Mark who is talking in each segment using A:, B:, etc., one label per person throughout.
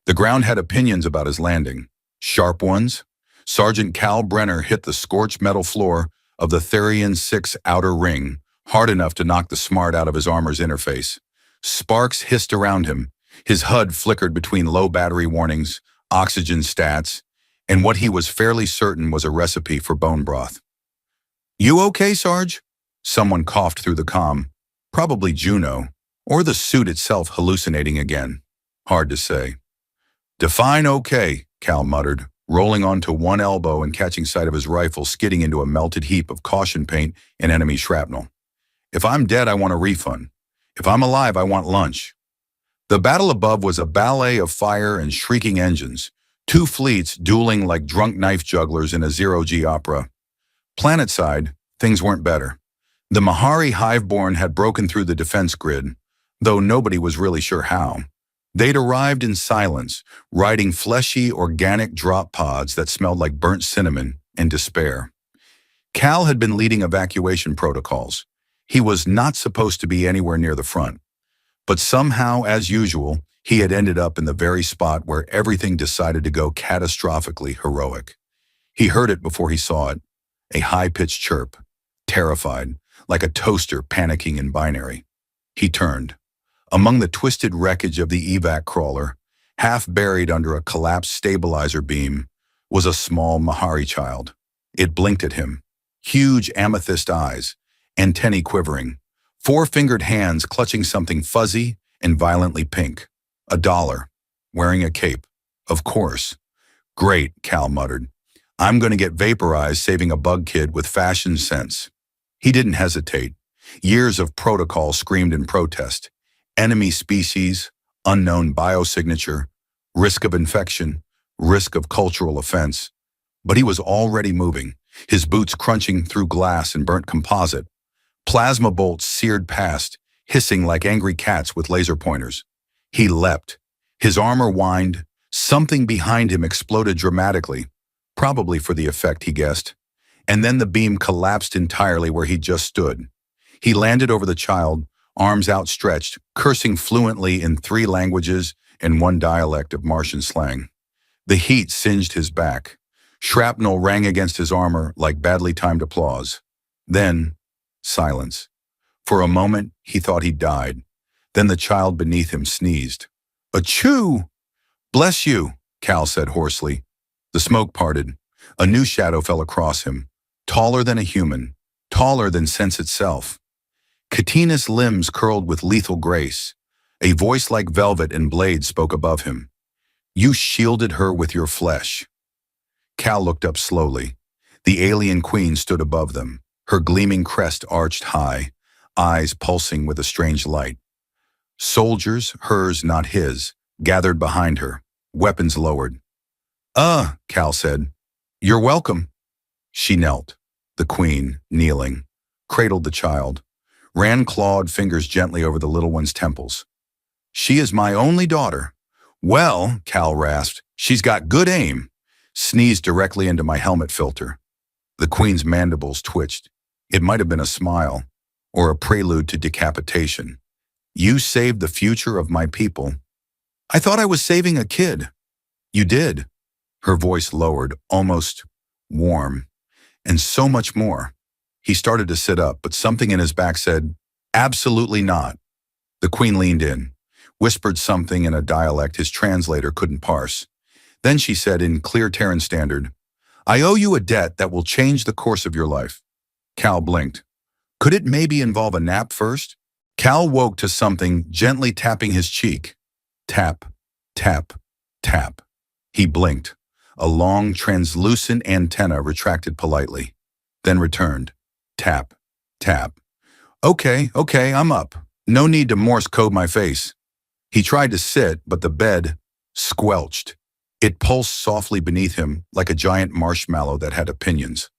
A: The ground had opinions about his landing. Sharp ones. Sergeant Cal Brenner hit the scorched metal floor of the Therian 6 outer ring hard enough to knock the smart out of his armor's interface. Sparks hissed around him. His HUD flickered between low battery warnings, oxygen stats, and what he was fairly certain was a recipe for bone broth. "You okay, Sarge?" Someone coughed through the comm. Probably Juno, or the suit itself hallucinating again. Hard to say. "Define okay," Cal muttered, rolling onto one elbow and catching sight of his rifle skidding into a melted heap of caution paint and enemy shrapnel. "If I'm dead, I want a refund. If I'm alive, I want lunch." The battle above was a ballet of fire and shrieking engines, two fleets dueling like drunk knife jugglers in a zero-G opera. Planetside, things weren't better. The Mahari Hiveborn had broken through the defense grid, though nobody was really sure how. They'd arrived in silence, riding fleshy, organic drop pods that smelled like burnt cinnamon and despair. Cal had been leading evacuation protocols. He was not supposed to be anywhere near the front. But somehow, as usual, he had ended up in the very spot where everything decided to go catastrophically heroic. He heard it before he saw it, a high-pitched chirp, terrified, like a toaster panicking in binary. He turned. Among the twisted wreckage of the evac crawler, half buried under a collapsed stabilizer beam, was a small Mahari child. It blinked at him, huge amethyst eyes, antennae quivering, four-fingered hands clutching something fuzzy and violently pink. $1, wearing a cape. Of course. "Great," Cal muttered. "I'm going to get vaporized saving a bug kid with fashion sense." He didn't hesitate. Years of protocol screamed in protest. Enemy species, unknown biosignature, risk of infection, risk of cultural offense. But he was already moving, his boots crunching through glass and burnt composite. Plasma bolts seared past, hissing like angry cats with laser pointers. He leapt. His armor whined. Something behind him exploded dramatically, probably for the effect, he guessed. And then the beam collapsed entirely where he just stood. He landed over the child, arms outstretched, cursing fluently in 3 languages and 1 dialect of Martian slang. The heat singed his back. Shrapnel rang against his armor like badly timed applause. Then, silence. For a moment, he thought he'd died. Then the child beneath him sneezed. "Achoo!" "Bless you," Cal said hoarsely. The smoke parted. A new shadow fell across him, taller than a human, taller than sense itself. Chitinous limbs curled with lethal grace. A voice like velvet and blades spoke above him. "You shielded her with your flesh." Cal looked up slowly. The alien queen stood above them, her gleaming crest arched high, eyes pulsing with a strange light. Soldiers, hers not his, gathered behind her, weapons lowered. Cal said. "You're welcome." She knelt. The queen, kneeling, cradled the child, ran clawed fingers gently over the little one's temples. "She is my only daughter." "Well," Cal rasped, "she's got good aim." Sneezed directly into my helmet filter. The queen's mandibles twitched. It might have been a smile, or a prelude to decapitation. "You saved the future of my people." "I thought I was saving a kid." "You did." Her voice lowered, almost warm, and so much more. He started to sit up, but something in his back said, "Absolutely not." The queen leaned in, whispered something in a dialect his translator couldn't parse. Then she said in clear Terran standard, "I owe you a debt that will change the course of your life." Cal blinked. Could it maybe involve a nap first? Cal woke to something gently tapping his cheek. Tap, tap, tap. He blinked. A long, translucent antenna retracted politely, then returned. Tap, tap. Okay, I'm up. No need to Morse code my face." He tried to sit, but the bed squelched. It pulsed softly beneath him like a giant marshmallow that had opinions.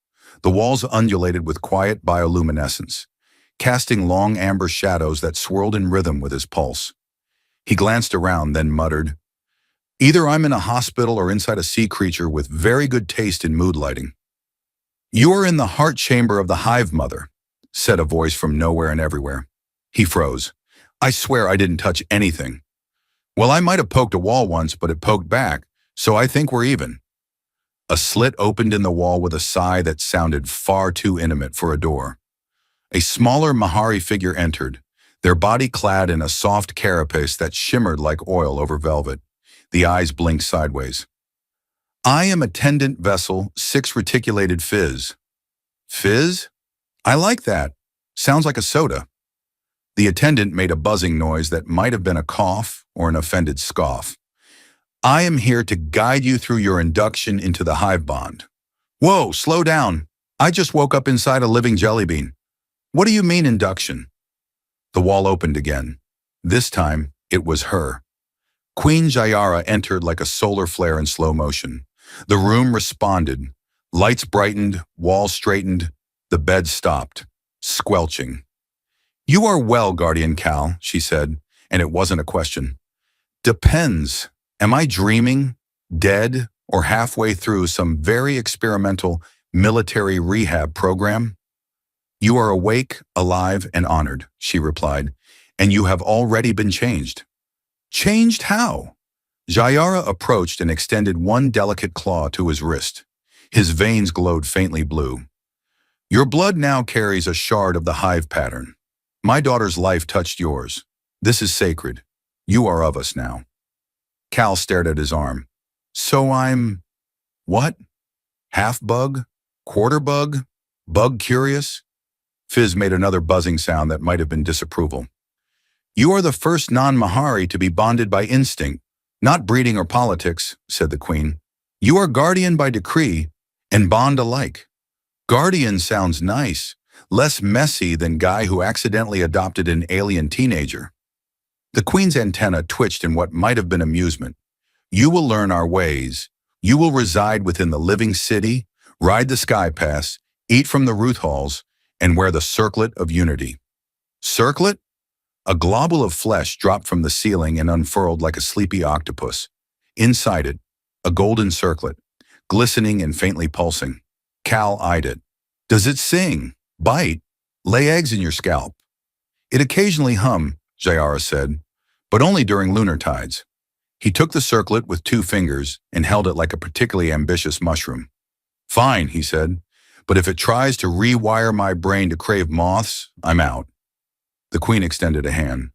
A: The walls undulated with quiet bioluminescence, casting long amber shadows that swirled in rhythm with his pulse. He glanced around, then muttered, "Either I'm in a hospital or inside a sea creature with very good taste in mood lighting." "You are in the heart chamber of the Hive Mother," said a voice from nowhere and everywhere. He froze. "I swear I didn't touch anything." Well, I might have poked a wall once, but it poked back, so I think we're even. A slit opened in the wall with a sigh that sounded far too intimate for a door. A smaller Mahari figure entered, their body clad in a soft carapace that shimmered like oil over velvet. The eyes blinked sideways. I am attendant vessel 6 reticulated fizz. Fizz? I like that. Sounds like a soda. The attendant made a buzzing noise that might have been a cough or an offended scoff. I am here to guide you through your induction into the hive bond. Whoa, slow down. I just woke up inside a living jelly bean. What do you mean induction? The wall opened again. This time, it was her. Queen Jayara entered like a solar flare in slow motion. The room responded. Lights brightened, walls straightened, the bed stopped, squelching. You are well, Guardian Cal, she said, and it wasn't a question. Depends. Am I dreaming, dead, or halfway through some very experimental military rehab program? You are awake, alive, and honored, she replied, and you have already been changed. Changed how? Jayara approached and extended one delicate claw to his wrist. His veins glowed faintly blue. Your blood now carries a shard of the hive pattern. My daughter's life touched yours. This is sacred. You are of us now. Cal stared at his arm. So I'm… what? Half bug? Quarter bug? Bug curious? Fizz made another buzzing sound that might have been disapproval. You are the first non-Mahari to be bonded by instinct, not breeding or politics, said the queen. You are guardian by decree and bond alike. Guardian sounds nice, less messy than guy who accidentally adopted an alien teenager. The queen's antenna twitched in what might have been amusement. You will learn our ways. You will reside within the living city, ride the sky pass, eat from the Ruth halls, and wear the circlet of unity. Circlet? A globule of flesh dropped from the ceiling and unfurled like a sleepy octopus. Inside it, a golden circlet, glistening and faintly pulsing. Cal eyed it. Does it sing, bite, lay eggs in your scalp? It occasionally hum, Jayara said, but only during lunar tides. He took the circlet with 2 fingers and held it like a particularly ambitious mushroom. Fine, he said, but if it tries to rewire my brain to crave moths, I'm out. The queen extended a hand.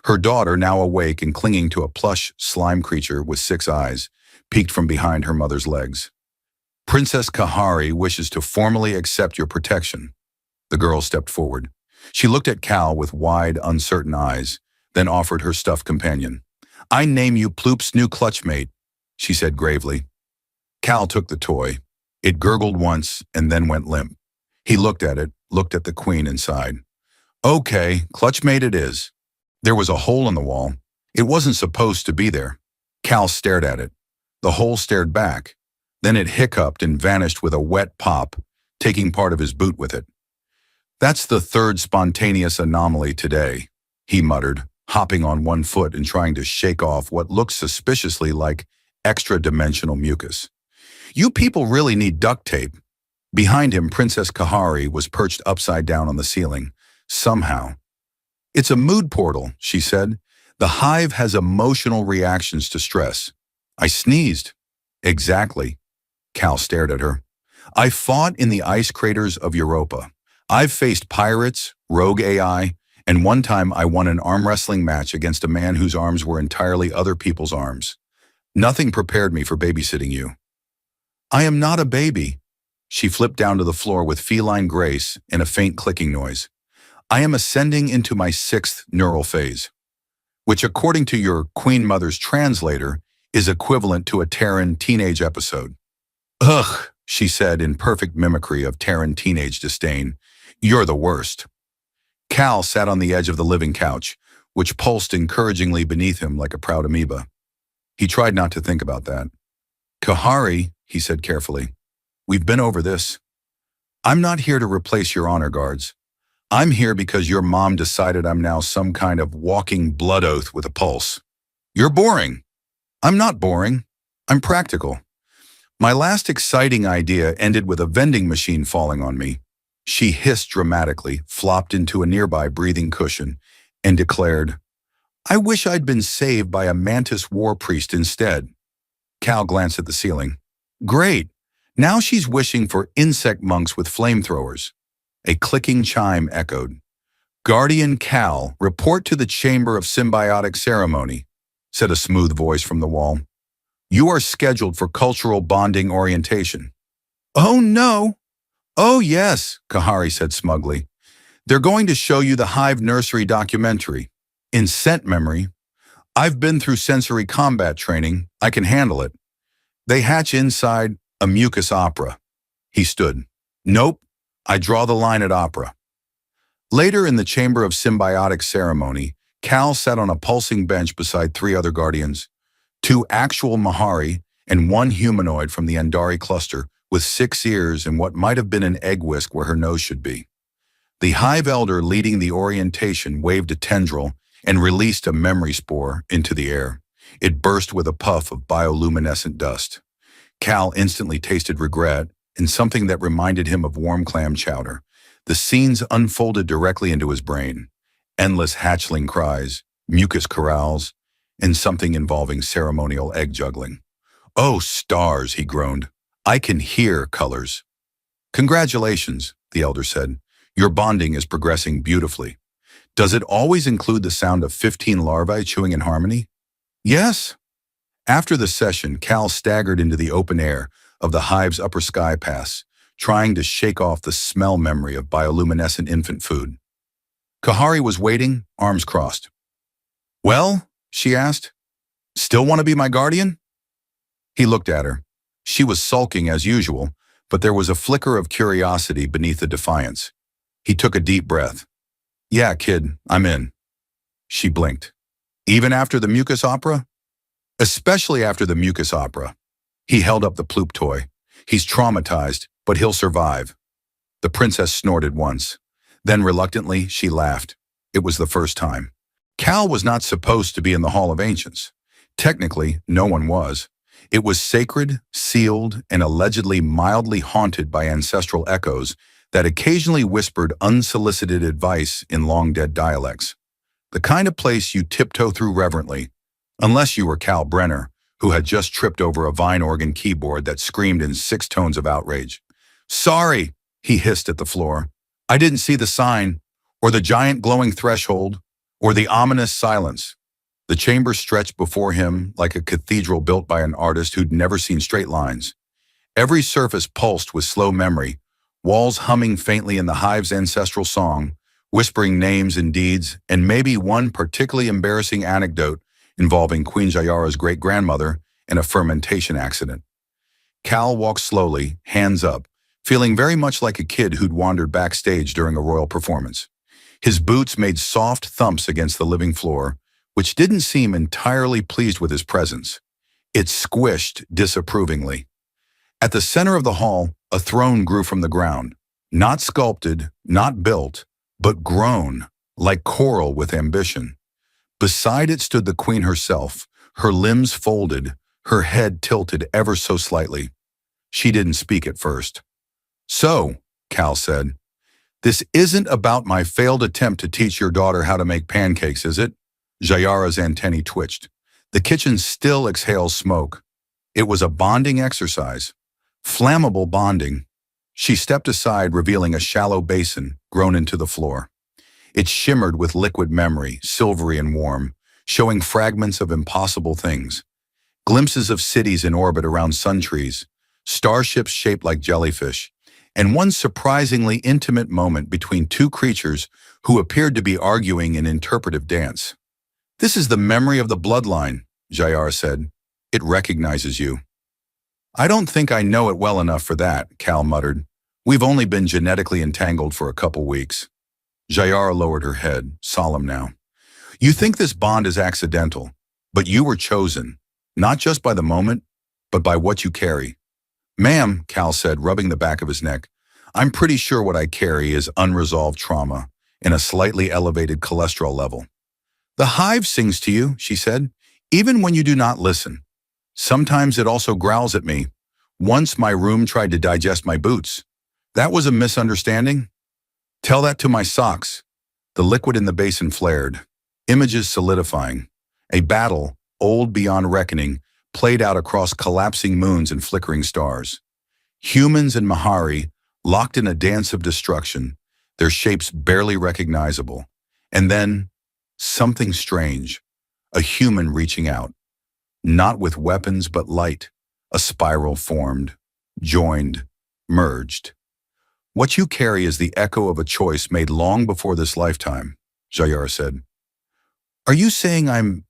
A: Her daughter, now awake and clinging to a plush slime creature with 6 eyes, peeked from behind her mother's legs. Princess Kahari wishes to formally accept your protection. The girl stepped forward. She looked at Cal with wide, uncertain eyes, then offered her stuffed companion. I name you Ploop's new clutchmate, she said gravely. Cal took the toy. It gurgled once and then went limp. He looked at it, looked at the queen and sighed. Okay, clutchmate it is. There was a hole in the wall. It wasn't supposed to be there. Cal stared at it. The hole stared back. Then it hiccuped and vanished with a wet pop, taking part of his boot with it. That's the 3rd spontaneous anomaly today, he muttered, hopping on one foot and trying to shake off what looked suspiciously like extra-dimensional mucus. You people really need duct tape. Behind him, Princess Kahari was perched upside down on the ceiling, somehow. It's a mood portal, she said. The hive has emotional reactions to stress. I sneezed. Exactly. Cal stared at her. I fought in the ice craters of Europa. I've faced pirates, rogue AI, and one time I won an arm wrestling match against a man whose arms were entirely other people's arms. Nothing prepared me for babysitting you. I am not a baby. She flipped down to the floor with feline grace and a faint clicking noise. I am ascending into my 6th neural phase, which according to your Queen Mother's translator is equivalent to a Terran teenage episode. Ugh, she said in perfect mimicry of Terran teenage disdain. You're the worst. Cal sat on the edge of the living couch, which pulsed encouragingly beneath him like a proud amoeba. He tried not to think about that. Kahari, he said carefully, we've been over this. I'm not here to replace your honor guards. I'm here because your mom decided I'm now some kind of walking blood oath with a pulse. You're boring. I'm not boring. I'm practical. My last exciting idea ended with a vending machine falling on me. She hissed dramatically, flopped into a nearby breathing cushion, and declared, I wish I'd been saved by a mantis war priest instead. Cal glanced at the ceiling. Great. Now she's wishing for insect monks with flamethrowers. A clicking chime echoed. Guardian Cal, report to the Chamber of Symbiotic Ceremony, said a smooth voice from the wall. You are scheduled for cultural bonding orientation. Oh no! Oh yes, Kahari said smugly. They're going to show you the Hive Nursery documentary. In scent memory, I've been through sensory combat training. I can handle it. They hatch inside a mucus opera. He stood. Nope, I draw the line at opera. Later in the Chamber of Symbiotic Ceremony, Cal sat on a pulsing bench beside three other guardians, two actual Mahari and one humanoid from the Andari cluster with 6 ears and what might have been an egg whisk where her nose should be. The Hive Elder leading the orientation waved a tendril and released a memory spore into the air. It burst with a puff of bioluminescent dust. Cal instantly tasted regret and something that reminded him of warm clam chowder. The scenes unfolded directly into his brain. Endless hatchling cries, mucus corrals, and something involving ceremonial egg juggling. Oh, stars, he groaned. I can hear colors. Congratulations, the elder said. Your bonding is progressing beautifully. Does it always include the sound of 15 larvae chewing in harmony? Yes. After the session, Cal staggered into the open air of the Hive's upper sky pass, trying to shake off the smell memory of bioluminescent infant food. Kahari was waiting, arms crossed. Well, she asked, still want to be my guardian? He looked at her. She was sulking as usual, but there was a flicker of curiosity beneath the defiance. He took a deep breath. Yeah, kid, I'm in. She blinked. Even after the mucus opera? Especially after the mucus opera. He held up the ploop toy. He's traumatized, but he'll survive. The princess snorted once. Then reluctantly, she laughed. It was the first time. Cal was not supposed to be in the Hall of Ancients. Technically, no one was. It was sacred, sealed, and allegedly mildly haunted by ancestral echoes that occasionally whispered unsolicited advice in long-dead dialects. The kind of place you tiptoe through reverently, unless you were Cal Brenner, who had just tripped over a vine organ keyboard that screamed in 6 tones of outrage. Sorry, he hissed at the floor. I didn't see the sign, or the giant glowing threshold, or the ominous silence. The chamber stretched before him like a cathedral built by an artist who'd never seen straight lines. Every surface pulsed with slow memory, walls humming faintly in the Hive's ancestral song, whispering names and deeds, and maybe one particularly embarrassing anecdote involving Queen Jayara's great-grandmother and a fermentation accident. Cal walked slowly, hands up, feeling very much like a kid who'd wandered backstage during a royal performance. His boots made soft thumps against the living floor, which didn't seem entirely pleased with his presence. It squished disapprovingly. At the center of the hall, a throne grew from the ground, not sculpted, not built, but grown, like coral with ambition. Beside it stood the queen herself, her limbs folded, her head tilted ever so slightly. She didn't speak at first. So, Cal said, this isn't about my failed attempt to teach your daughter how to make pancakes, is it? Jayara's antennae twitched. The kitchen still exhales smoke. It was a bonding exercise. Flammable bonding. She stepped aside, revealing a shallow basin grown into the floor. It shimmered with liquid memory, silvery and warm, showing fragments of impossible things. Glimpses of cities in orbit around sun trees, starships shaped like jellyfish, and one surprisingly intimate moment between two creatures who appeared to be arguing in interpretive dance. This is the memory of the bloodline, Jayara said. It recognizes you. I don't think I know it well enough for that, Cal muttered. We've only been genetically entangled for a couple weeks. Jayara lowered her head, solemn now. You think this bond is accidental, but you were chosen, not just by the moment, but by what you carry. Ma'am, Cal said, rubbing the back of his neck, I'm pretty sure what I carry is unresolved trauma and a slightly elevated cholesterol level. The hive sings to you, she said, even when you do not listen. Sometimes it also growls at me. Once my room tried to digest my boots. That was a misunderstanding? Tell that to my socks. The liquid in the basin flared. Images solidifying. A battle, old beyond reckoning, played out across collapsing moons and flickering stars. Humans and Mahari, locked in a dance of destruction, their shapes barely recognizable. And then, something strange. A human reaching out. Not with weapons but light. A spiral formed, joined, merged. What you carry is the echo of a choice made long before this lifetime, Jayara said. Are you saying I'm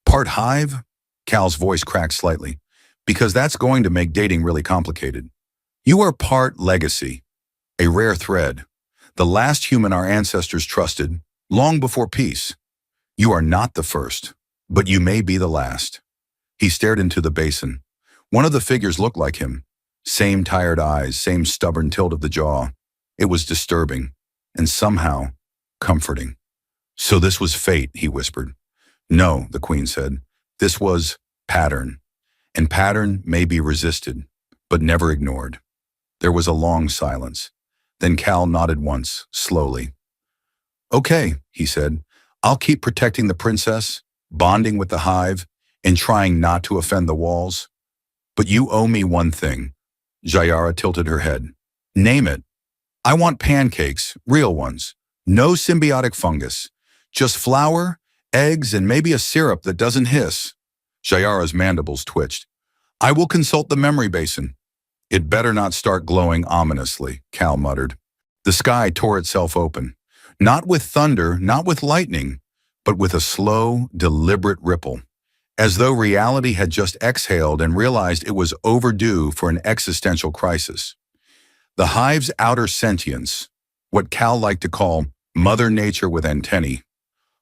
A: part hive? Cal's voice cracked slightly. Because that's going to make dating really complicated. You are part legacy, a rare thread, the last human our ancestors trusted, long before peace. You are not the first, but you may be the last. He stared into the basin. One of the figures looked like him. Same tired eyes, same stubborn tilt of the jaw. It was disturbing, and somehow comforting. So this was fate, he whispered. No, the queen said. This was pattern. And pattern may be resisted, but never ignored. There was a long silence. Then Cal nodded once, slowly. Okay, he said. I'll keep protecting the princess, bonding with the hive, and trying not to offend the walls. But you owe me one thing. Jayara tilted her head. Name it. I want pancakes, real ones. No symbiotic fungus. Just flour, eggs, and maybe a syrup that doesn't hiss. Jayara's mandibles twitched. I will consult the memory basin. It better not start glowing ominously, Cal muttered. The sky tore itself open. Not with thunder, not with lightning, but with a slow, deliberate ripple. As though reality had just exhaled and realized it was overdue for an existential crisis. The hive's outer sentience, what Cal liked to call Mother Nature with antennae,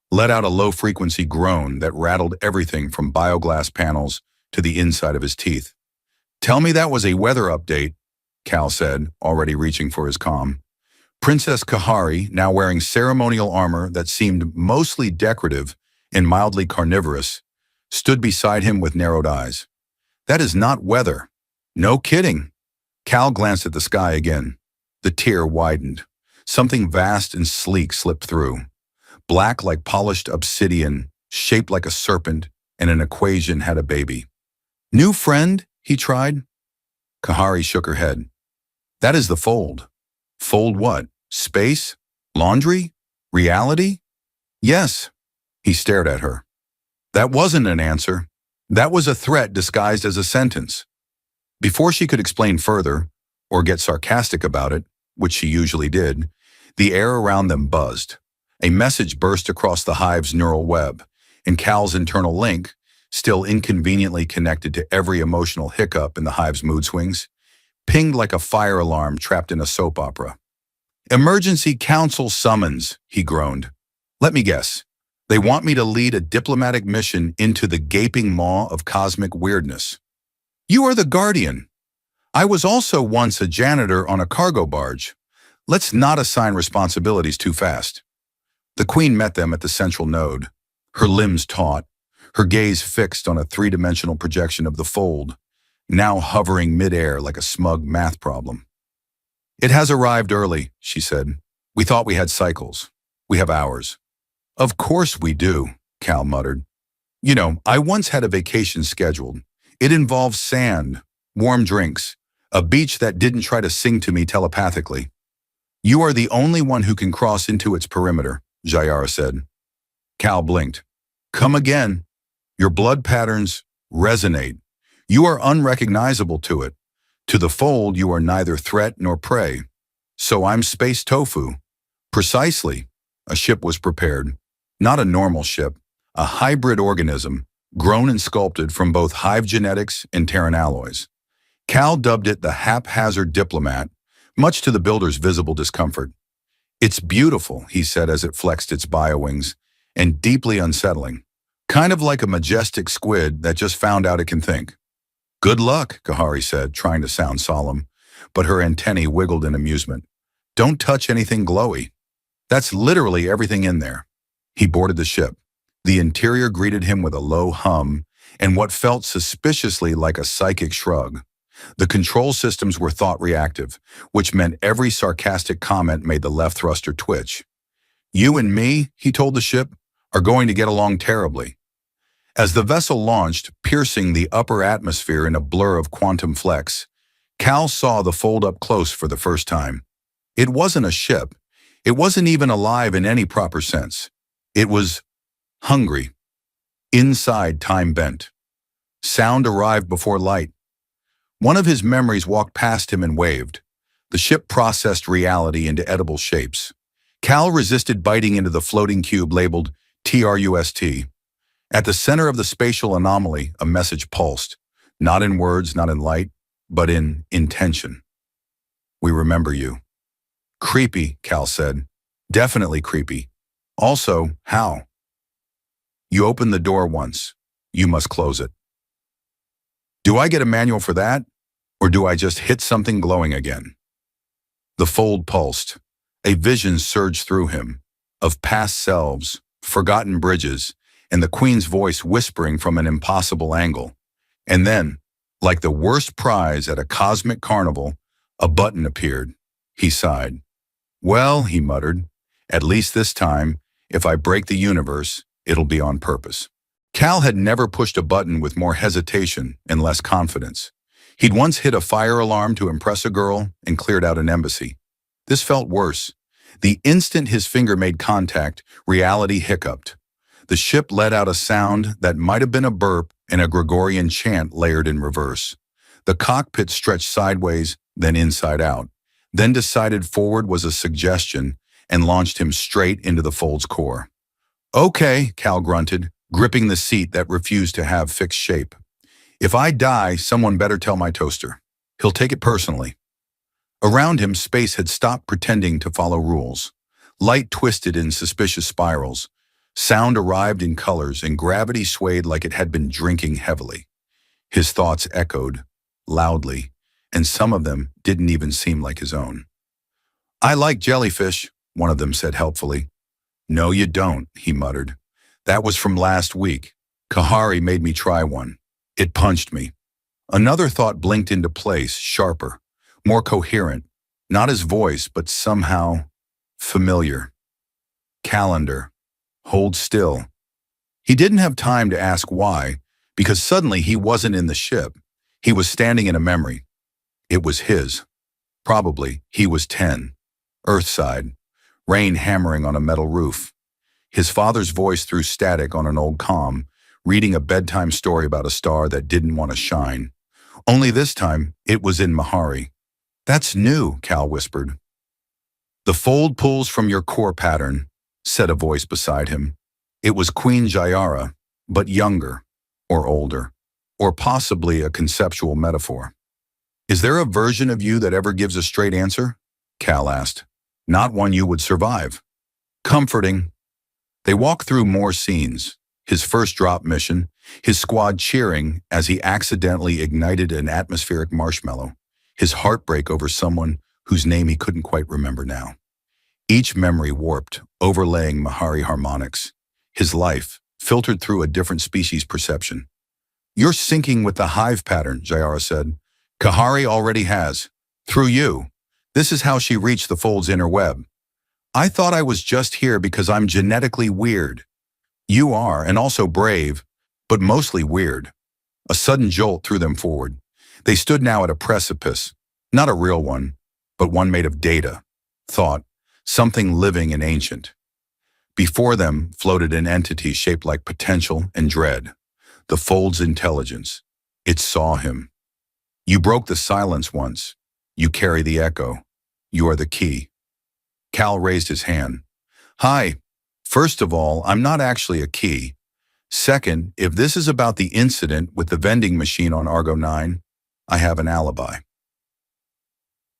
A: let out a low-frequency groan that rattled everything from bioglass panels to the inside of his teeth. Tell me that was a weather update, Cal said, already reaching for his comm. Princess Kahari, now wearing ceremonial armor that seemed mostly decorative and mildly carnivorous, stood beside him with narrowed eyes. That is not weather. No kidding. Cal glanced at the sky again. The tear widened. Something vast and sleek slipped through. Black like polished obsidian, shaped like a serpent, and an equation had a baby. New friend? He tried. Kahari shook her head. That is the fold. Fold what? Space? Laundry? Reality? Yes. He stared at her. That wasn't an answer. That was a threat disguised as a sentence. Before she could explain further, or get sarcastic about it, which she usually did, the air around them buzzed. A message burst across the hive's neural web, and Cal's internal link, still inconveniently connected to every emotional hiccup in the hive's mood swings, pinged like a fire alarm trapped in a soap opera. Emergency council summons, he groaned. Let me guess. They want me to lead a diplomatic mission into the gaping maw of cosmic weirdness. You are the guardian. I was also once a janitor on a cargo barge. Let's not assign responsibilities too fast. The queen met them at the central node, her limbs taut, her gaze fixed on a three-dimensional projection of the fold, now hovering midair like a smug math problem. It has arrived early, she said. We thought we had cycles. We have hours. Of course we do, Cal muttered. You know, I once had a vacation scheduled. It involved sand, warm drinks, a beach that didn't try to sing to me telepathically. You are the only one who can cross into its perimeter, Jayara said. Cal blinked. Come again. Your blood patterns resonate. You are unrecognizable to it. To the fold, you are neither threat nor prey. So I'm space tofu. Precisely. A ship was prepared. Not a normal ship, a hybrid organism, grown and sculpted from both hive genetics and Terran alloys. Cal dubbed it the haphazard diplomat, much to the builder's visible discomfort. It's beautiful, he said as it flexed its biowings, and deeply unsettling. Kind of like a majestic squid that just found out it can think. Good luck, Kahari said, trying to sound solemn, but her antennae wiggled in amusement. Don't touch anything glowy. That's literally everything in there. He boarded the ship. The interior greeted him with a low hum and what felt suspiciously like a psychic shrug. The control systems were thought reactive, which meant every sarcastic comment made the left thruster twitch. You and me, he told the ship, are going to get along terribly. As the vessel launched, piercing the upper atmosphere in a blur of quantum flecks, Cal saw the fold up close for the first time. It wasn't a ship. It wasn't even alive in any proper sense. It was hungry. Inside, time bent. Sound arrived before light. One of his memories walked past him and waved. The ship processed reality into edible shapes. Cal resisted biting into the floating cube labeled TRUST. At the center of the spatial anomaly, a message pulsed, not in words, not in light, but in intention. We remember you. Creepy, Cal said. Definitely creepy. Also, how? You opened the door once. You must close it. Do I get a manual for that? Or do I just hit something glowing again? The fold pulsed. A vision surged through him, of past selves, forgotten bridges, and the Queen's voice whispering from an impossible angle. And then, like the worst prize at a cosmic carnival, a button appeared. He sighed. Well, he muttered, at least this time, if I break the universe, it'll be on purpose. Cal had never pushed a button with more hesitation and less confidence. He'd once hit a fire alarm to impress a girl and cleared out an embassy. This felt worse. The instant his finger made contact, reality hiccuped. The ship let out a sound that might have been a burp and a Gregorian chant layered in reverse. The cockpit stretched sideways, then inside out, then decided forward was a suggestion and launched him straight into the fold's core. Okay, Cal grunted, gripping the seat that refused to have fixed shape. If I die, someone better tell my toaster. He'll take it personally. Around him, space had stopped pretending to follow rules. Light twisted in suspicious spirals. Sound arrived in colors, and gravity swayed like it had been drinking heavily. His thoughts echoed, loudly, and some of them didn't even seem like his own. I like jellyfish, one of them said helpfully. No, you don't, he muttered. That was from last week. Kahari made me try one. It punched me. Another thought blinked into place, sharper, more coherent, not his voice, but somehow familiar. Calendar. Hold still. He didn't have time to ask why, because suddenly he wasn't in the ship. He was standing in a memory. It was his. Probably he was 10. Earthside. Rain hammering on a metal roof. His father's voice threw static on an old comm, reading a bedtime story about a star that didn't want to shine. Only this time, it was in Mahari. That's new, Cal whispered. The fold pulls from your core pattern, said a voice beside him. It was Queen Jayara, but younger, or older, or possibly a conceptual metaphor. Is there a version of you that ever gives a straight answer? Cal asked. Not one you would survive. Comforting. They walked through more scenes. His first drop mission, his squad cheering as he accidentally ignited an atmospheric marshmallow, his heartbreak over someone whose name he couldn't quite remember now. Each memory warped, overlaying Mahari harmonics. His life, filtered through a different species perception. You're syncing with the hive pattern, Jayara said. Kahari already has. Through you. This is how she reached the fold's inner web. I thought I was just here because I'm genetically weird. You are, and also brave, but mostly weird. A sudden jolt threw them forward. They stood now at a precipice, not a real one, but one made of data, thought, something living and ancient. Before them floated an entity shaped like potential and dread, the fold's intelligence. It saw him. You broke the silence once. You carry the echo. You are the key. Cal raised his hand. Hi. First of all, I'm not actually a key. Second, if this is about the incident with the vending machine on Argo 9, I have an alibi.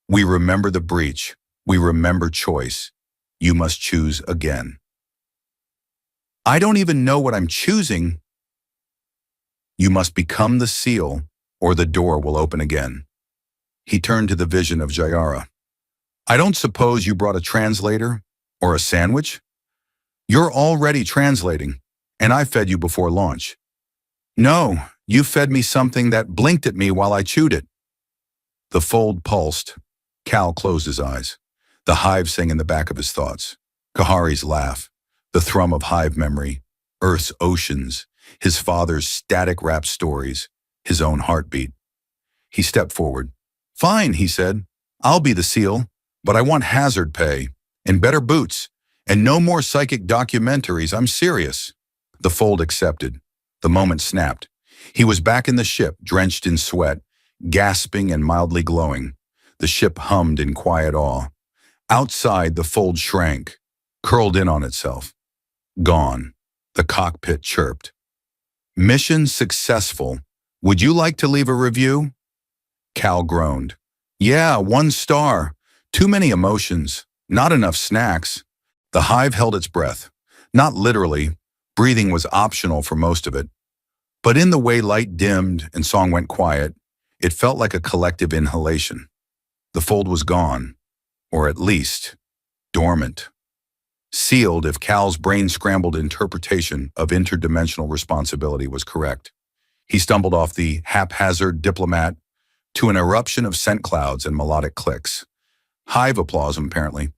A: We remember the breach. We remember choice. You must choose again. I don't even know what I'm choosing. You must become the seal, or the door will open again. He turned to the vision of Jayara. I don't suppose you brought a translator or a sandwich? You're already translating, and I fed you before launch. No, you fed me something that blinked at me while I chewed it. The fold pulsed. Cal closed his eyes. The hive sang in the back of his thoughts. Kahari's laugh. The thrum of hive memory, Earth's oceans, his father's static-wrapped stories, his own heartbeat. He stepped forward. "Fine," he said. "I'll be the SEAL, but I want hazard pay, and better boots, and no more psychic documentaries. I'm serious." The fold accepted. The moment snapped. He was back in the ship, drenched in sweat, gasping and mildly glowing. The ship hummed in quiet awe. Outside, the fold shrank, curled in on itself. Gone. The cockpit chirped. "Mission successful. Would you like to leave a review?" Cal groaned. "Yeah, 1 star. Too many emotions. Not enough snacks." The hive held its breath. Not literally. Breathing was optional for most of it. But in the way light dimmed and song went quiet, it felt like a collective inhalation. The fold was gone, or at least, dormant. Sealed if Cal's brain-scrambled interpretation of interdimensional responsibility was correct. He stumbled off the haphazard diplomat to an eruption of scent clouds and melodic clicks. Hive applause, apparently.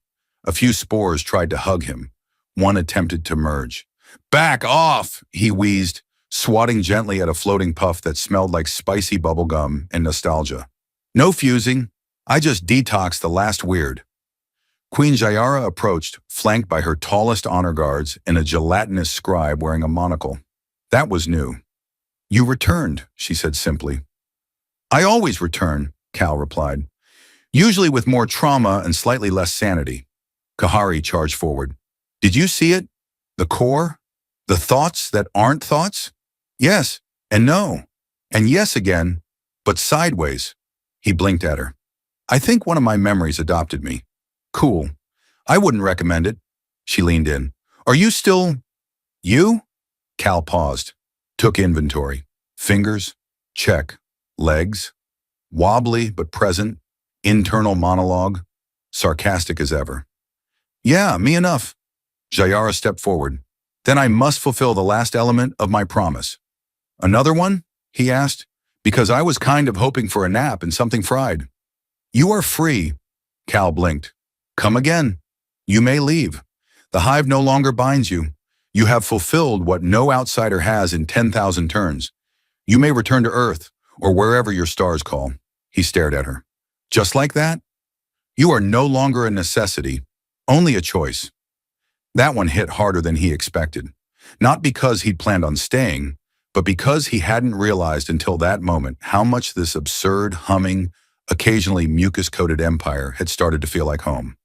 A: A few spores tried to hug him. One attempted to merge. "Back off!" he wheezed, swatting gently at a floating puff that smelled like spicy bubble gum and nostalgia. "No fusing. I just detoxed the last weird." Queen Jayara approached, flanked by her tallest honor guards and a gelatinous scribe wearing a monocle. That was new. "You returned," she said simply. "I always return," Cal replied. "Usually with more trauma and slightly less sanity." Kahari charged forward. "Did you see it? The core? The thoughts that aren't thoughts? Yes, and no, and yes again, but sideways." He blinked at her. "I think one of my memories adopted me." "Cool. I wouldn't recommend it." She leaned in. "Are you still... you?" Cal paused, took inventory. Fingers? Check. Legs? Wobbly but present. Internal monologue? Sarcastic as ever. "Yeah, me enough." Jayara stepped forward. "Then I must fulfill the last element of my promise." "Another one?" he asked, because I was kind of hoping for a nap and something fried. "You are free." Cal blinked. "Come again. You may leave. The hive no longer binds you. You have fulfilled what no outsider has in 10,000 turns. You may return to Earth, or wherever your stars call." He stared at her. "Just like that? You are no longer a necessity, only a choice." That one hit harder than he expected. Not because he'd planned on staying, but because he hadn't realized until that moment how much this absurd, humming, occasionally mucus-coated empire had started to feel like home.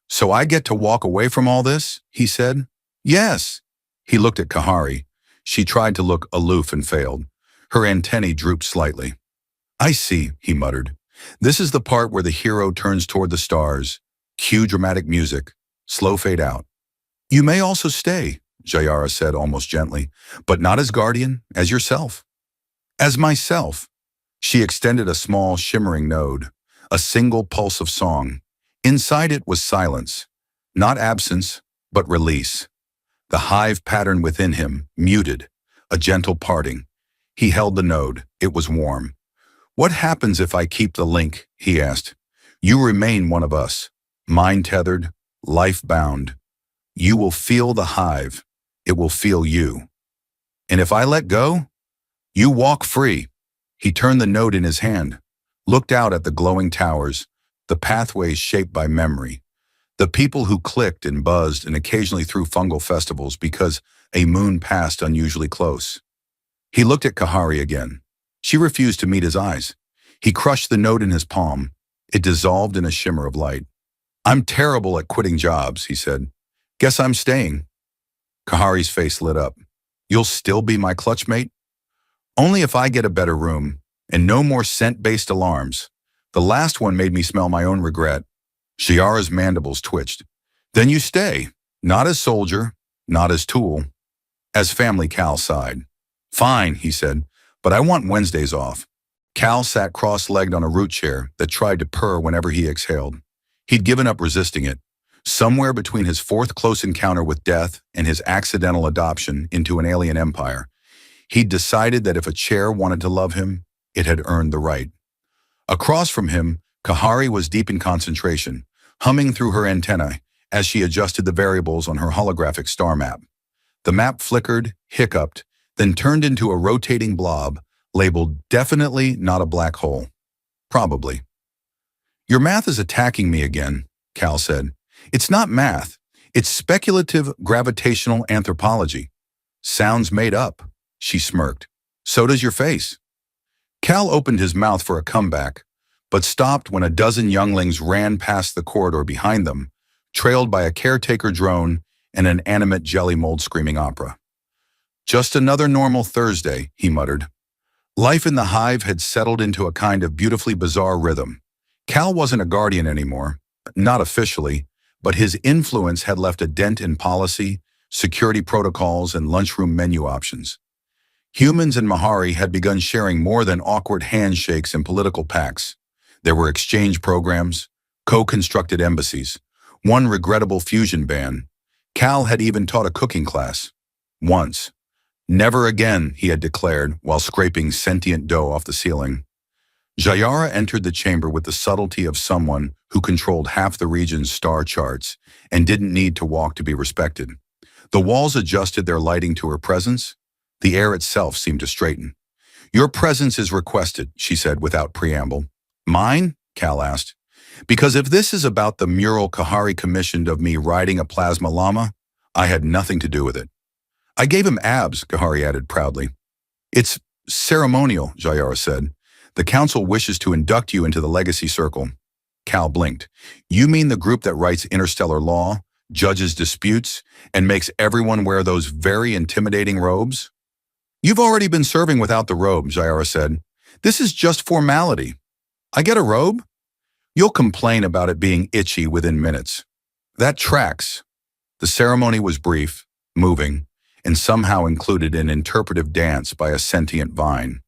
A: "So I get to walk away from all this?" he said. "Yes." He looked at Kahari. She tried to look aloof and failed. Her antennae drooped slightly. "I see," he muttered. "This is the part where the hero turns toward the stars. Cue dramatic music. Slow fade out." "You may also stay," Jayara said almost gently, "but not as guardian, as yourself." "As myself." She extended a small, shimmering node, a single pulse of song. Inside it was silence, not absence, but release. The hive pattern within him, muted, a gentle parting. He held the node. It was warm. "What happens if I keep the link?" he asked. "You remain one of us, mind-tethered, life-bound. You will feel the hive. It will feel you. And if I let go, you walk free." He turned the node in his hand, looked out at the glowing towers, the pathways shaped by memory, the people who clicked and buzzed and occasionally threw fungal festivals because a moon passed unusually close. He looked at Kahari again. She refused to meet his eyes. He crushed the node in his palm. It dissolved in a shimmer of light. "I'm terrible at quitting jobs," he said. "Guess I'm staying." Kahari's face lit up. "You'll still be my clutch mate?" "Only if I get a better room, and no more scent-based alarms. The last one made me smell my own regret." Shiara's mandibles twitched. "Then you stay, not as soldier, not as tool, as family." Cal sighed. "Fine," he said, "but I want Wednesdays off." Cal sat cross-legged on a root chair that tried to purr whenever he exhaled. He'd given up resisting it. Somewhere between his fourth close encounter with death and his accidental adoption into an alien empire, he'd decided that if a chair wanted to love him, it had earned the right. Across from him, Kahari was deep in concentration, humming through her antennae, as she adjusted the variables on her holographic star map. The map flickered, hiccuped, then turned into a rotating blob labeled definitely not a black hole. Probably. Your math is attacking me again, Cal said. It's not math. It's speculative gravitational anthropology. Sounds made up, she smirked. So does your face. Cal opened his mouth for a comeback, but stopped when a dozen younglings ran past the corridor behind them, trailed by a caretaker drone and an animate jelly mold screaming opera. Just another normal Thursday, he muttered. Life in the hive had settled into a kind of beautifully bizarre rhythm. Cal wasn't a guardian anymore, not officially, but his influence had left a dent in policy, security protocols, and lunchroom menu options. Humans and Mahari had begun sharing more than awkward handshakes and political pacts. There were exchange programs, co-constructed embassies, one regrettable fusion ban. Cal had even taught a cooking class. Once. Never again, he had declared while scraping sentient dough off the ceiling. Jayara entered the chamber with the subtlety of someone who controlled half the region's star charts and didn't need to walk to be respected. The walls adjusted their lighting to her presence. The air itself seemed to straighten. Your presence is requested, she said without preamble. Mine? Cal asked. Because if this is about the mural Kahari commissioned of me riding a plasma llama, I had nothing to do with it. I gave him abs, Kahari added proudly. It's ceremonial, Jayara said. The council wishes to induct you into the legacy circle. Cal blinked. You mean the group that writes interstellar law, judges disputes, and makes everyone wear those very intimidating robes? You've already been serving without the robe, Jayara said. This is just formality. I get a robe? You'll complain about it being itchy within minutes. That tracks. The ceremony was brief, moving, and somehow included an interpretive dance by a sentient vine.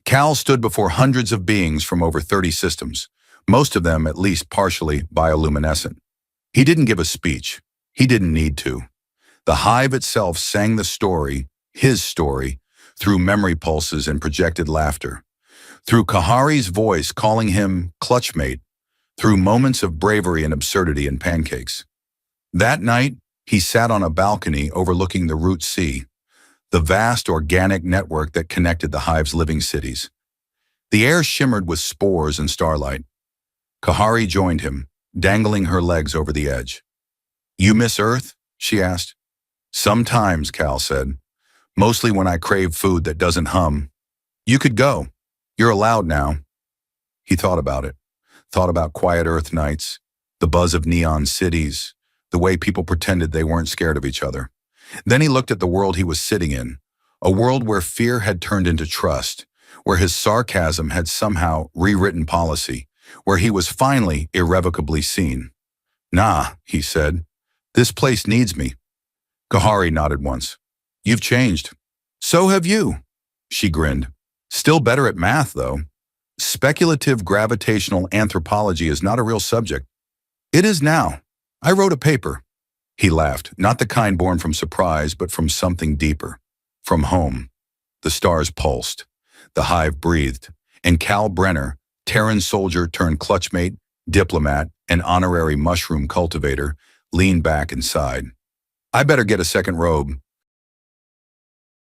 A: Cal stood before hundreds of beings from over 30 systems, most of them at least partially bioluminescent. He didn't give a speech. He didn't need to. The hive itself sang the story, his story, through memory pulses and projected laughter, through Kahari's voice calling him clutchmate, through moments of bravery and absurdity and pancakes. That night, he sat on a balcony overlooking the Root Sea, the vast organic network that connected the hive's living cities. The air shimmered with spores and starlight. Kahari joined him, dangling her legs over the edge. You miss Earth? She asked. Sometimes, Cal said. Mostly when I crave food that doesn't hum. You could go. You're allowed now. He thought about it. Thought about quiet Earth nights, the buzz of neon cities, the way people pretended they weren't scared of each other. Then he looked at the world he was sitting in, a world where fear had turned into trust, where his sarcasm had somehow rewritten policy, where he was finally irrevocably seen. Nah, he said. This place needs me. Kahari nodded once. You've changed. So have you. She grinned. Still better at math, though. Speculative gravitational anthropology is not a real subject. It is now. I wrote a paper. He laughed, not the kind born from surprise, but from something deeper. From home. The stars pulsed. The hive breathed. And Cal Brenner, Terran soldier turned clutchmate, diplomat, and honorary mushroom cultivator, leaned back and sighed. I better get a second robe.